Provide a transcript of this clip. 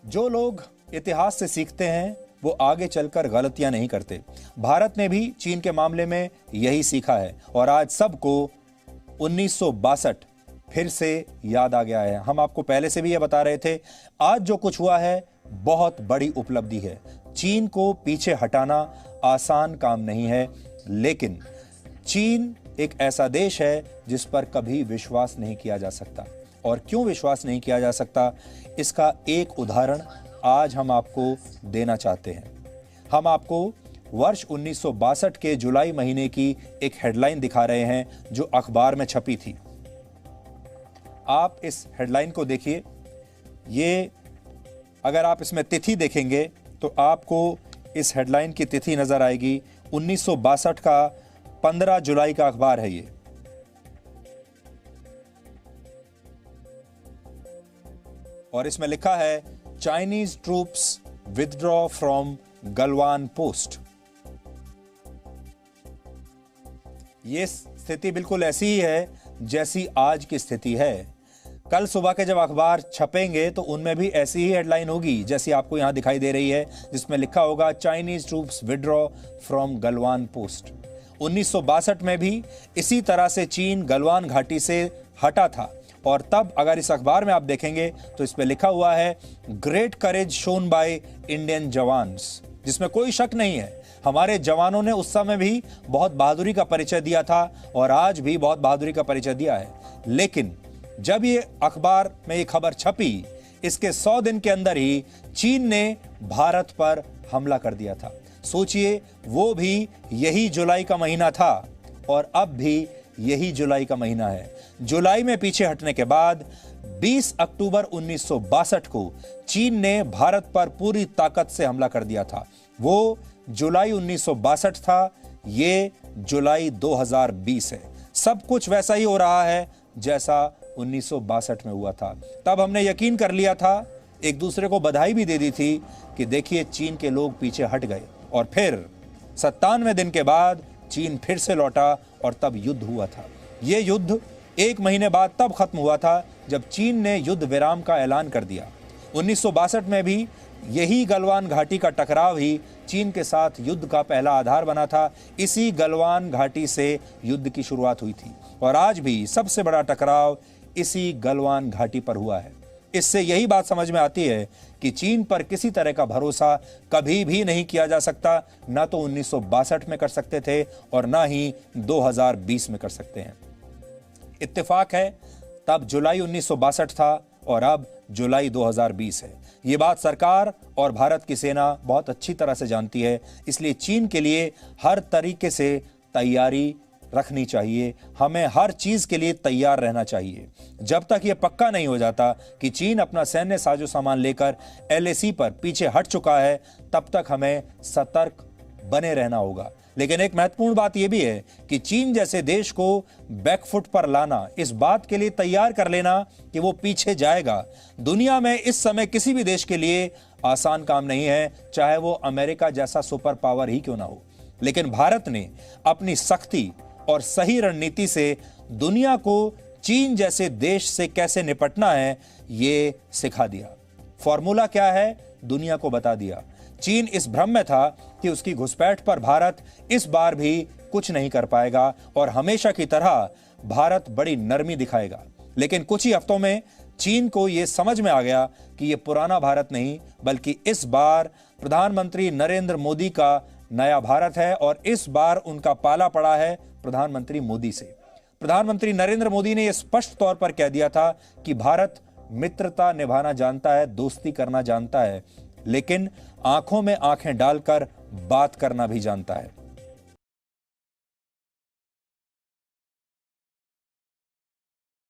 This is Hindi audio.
जो लोग इतिहास से सीखते हैं वो आगे चलकर गलतियां नहीं करते। भारत ने भी चीन के मामले में यही सीखा है और आज सबको 1962 फिर से याद आ गया है। हम आपको पहले से भी ये बता रहे थे, आज जो कुछ हुआ है बहुत बड़ी उपलब्धि है। चीन को पीछे हटाना आसान काम नहीं है, लेकिन चीन एक ऐसा देश है जिस पर कभी विश्वास नहीं किया जा सकता। और क्यों विश्वास नहीं किया जा सकता, इसका एक उदाहरण आज हम आपको देना चाहते हैं। हम आपको वर्ष 1962 के जुलाई महीने की एक हेडलाइन दिखा रहे हैं जो अखबार में छपी थी। आप इस हेडलाइन को देखिए। ये अगर आप इसमें तिथि देखेंगे तो आपको इस हेडलाइन की तिथि नजर आएगी। 1962 का 15 जुलाई का अखबार है ये। और इसमें लिखा है, Chinese troops withdraw from Galwan post. यह स्थिति बिल्कुल ऐसी ही है जैसी आज की स्थिति है। कल सुबह के जब अखबार छपेंगे तो उनमें भी ऐसी ही हेडलाइन होगी जैसी आपको यहां दिखाई दे रही है, जिसमें लिखा होगा Chinese troops withdraw from Galwan post. 1962 में भी इसी तरह से चीन गलवान घाटी से हटा था और तब अगर इस अखबार में आप देखेंगे तो इस पे लिखा हुआ है great courage shown by Indian jawans, जिसमें कोई शक नहीं है हमारे जवानों ने उस समय भी बहुत बहादुरी का परिचय दिया था और आज भी बहुत बहादुरी का परिचय दिया है। लेकिन जब ये अखबार में ये खबर छपी, इसके 100 दिन के अंदर ही चीन ने भारत पर हमला कर दिया था। सोचिए, वो भी यही जुलाई का महीना था और अब भी यही जुलाई का महीना है। जुलाई में पीछे हटने के बाद 20 अक्टूबर 1962 को चीन ने भारत पर पूरी ताकत से हमला कर दिया था। वो जुलाई 1962 था, ये जुलाई 2020 है। सब कुछ वैसा ही हो रहा है जैसा 1962 में हुआ था। तब हमने यकीन कर लिया था, एक दूसरे को बधाई भी दे दी थी कि देखिए चीन के लोग पीछे हट गए। और फिर 97 दिन के बाद चीन फिर से लौटा और तब युद्ध हुआ था। यह युद्ध 1 महीने बाद तब खत्म हुआ था जब चीन ने युद्ध विराम का ऐलान कर दिया। 1962 में भी यही गलवान घाटी का टकराव ही चीन के साथ युद्ध का पहला आधार बना था। इसी गलवान घाटी से युद्ध की शुरुआत हुई थी और आज भी सबसे बड़ा टकराव इसी गलवान घाटी पर हुआ है। इससे यही बात समझ में आती है कि चीन पर किसी तरह का भरोसा कभी भी नहीं किया जा सकता, ना तो 1962 में कर सकते थे और ना ही 2020 में कर सकते हैं। इत्तेफाक है, तब जुलाई 1962 था और अब जुलाई 2020 है। ये बात सरकार और भारत की सेना बहुत अच्छी तरह से जानती है, इसलिए चीन के लिए हर तरीके से तैयारी रखनी चाहिए। हमें हर चीज के लिए तैयार रहना चाहिए। जब तक यह पक्का नहीं हो जाता कि चीन अपना सैन्य साजो सामान लेकर LAC पर पीछे हट चुका है, तब तक हमें सतर्क बने रहना होगा। लेकिन एक महत्वपूर्ण बात यह भी है कि चीन जैसे देश को बैकफुट पर लाना, इस बात के लिए तैयार कर लेना कि वो पीछे जाएगा, दुनिया में इस समय किसी भी देश के लिए आसान काम नहीं है, चाहे वो अमेरिका जैसा सुपर पावर ही क्यों ना हो। लेकिन भारत ने अपनी सख्ती और सही रणनीति से दुनिया को चीन जैसे देश से कैसे निपटना है ये सिखा दिया। फॉर्मूला क्या है, दुनिया को बता दिया। चीन इस भ्रम में था कि उसकी घुसपैठ पर भारत इस बार भी कुछ नहीं कर पाएगा और हमेशा की तरह भारत बड़ी नरमी दिखाएगा। लेकिन कुछ ही हफ्तों में चीन को यह समझ में आ गया कि यह पुराना भारत नहीं, बल्कि इस बार प्रधानमंत्री नरेंद्र मोदी का नया भारत है और इस बार उनका पाला पड़ा है प्रधानमंत्री मोदी से। प्रधानमंत्री नरेंद्र मोदी ने यह स्पष्ट तौर पर कह दिया था कि भारत मित्रता निभाना जानता है, दोस्ती करना जानता है, लेकिन आंखों में आंखें डालकर बात करना भी जानता है।